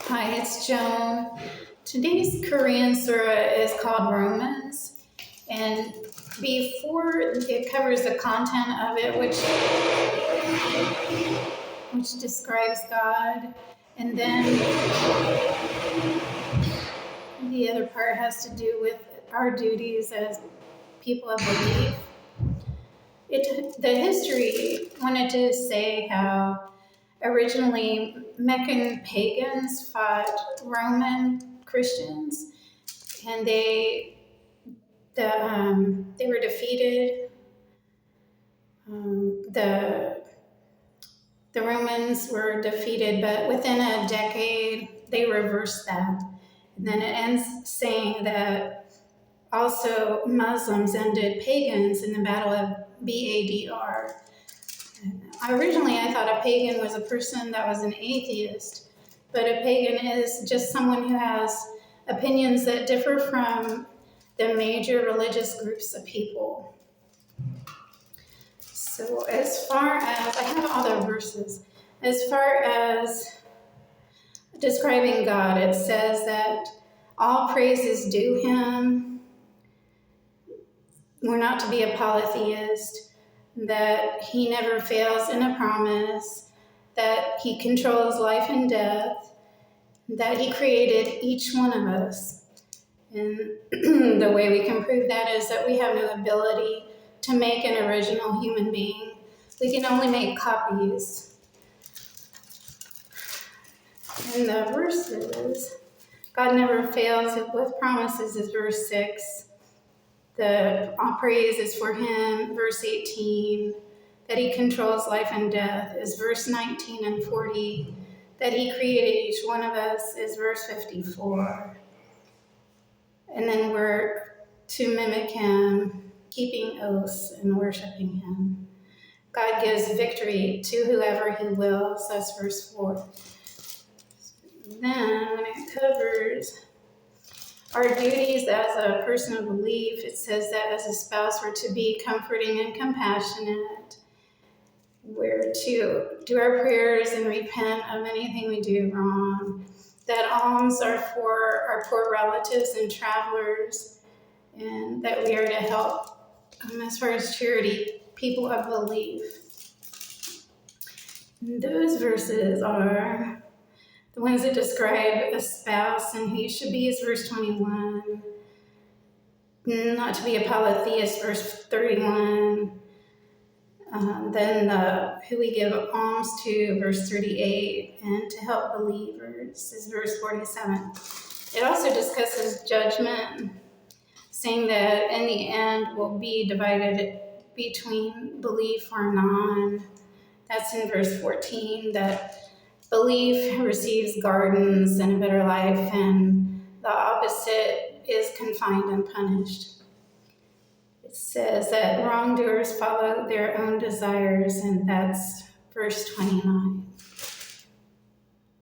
Hi, it's Joan. Today's Korean Sura is called Romans, and before it covers the content of it, which describes God, and then the other part has to do with our duties as people of belief. The history wanted to say how originally Meccan pagans fought Roman Christians, and they were defeated. The Romans were defeated, but within a decade they reversed that. And then it ends saying that also Muslims ended pagans in the Battle of Badr. Originally, I thought a pagan was a person that was an atheist, but a pagan is just someone who has opinions that differ from the major religious groups of people. So, as far as I have all the verses, as far as describing God, it says that all praise is due Him. We're not to be a polytheist, that He never fails in a promise, that He controls life and death, that He created each one of us. And the way we can prove that is that we have no ability to make an original human being. We can only make copies. And the verses, God never fails with promises is verse 6. All praise is for Him, verse 18. That He controls life and death is verse 19 and 40. That He created each one of us is verse 54. And then we're to mimic Him, keeping oaths and worshiping Him. God gives victory to whoever He wills. That's verse 4. Then when it covers our duties as a person of belief, it says that as a spouse we're to be comforting and compassionate. We're to do our prayers and repent of anything we do wrong. That alms are for our poor relatives and travelers, and that we are to help, as far as charity, people of belief. And those verses are the ones that describe a spouse and who you should be is verse 21. Not to be a polytheist, verse 31. Then who we give alms to, verse 38, and to help believers is verse 47. It also discusses judgment, saying that in the end we'll be divided between belief or non. That's in verse 14, that belief receives gardens and a better life, and the opposite is confined and punished. It says that wrongdoers follow their own desires, and that's verse 29.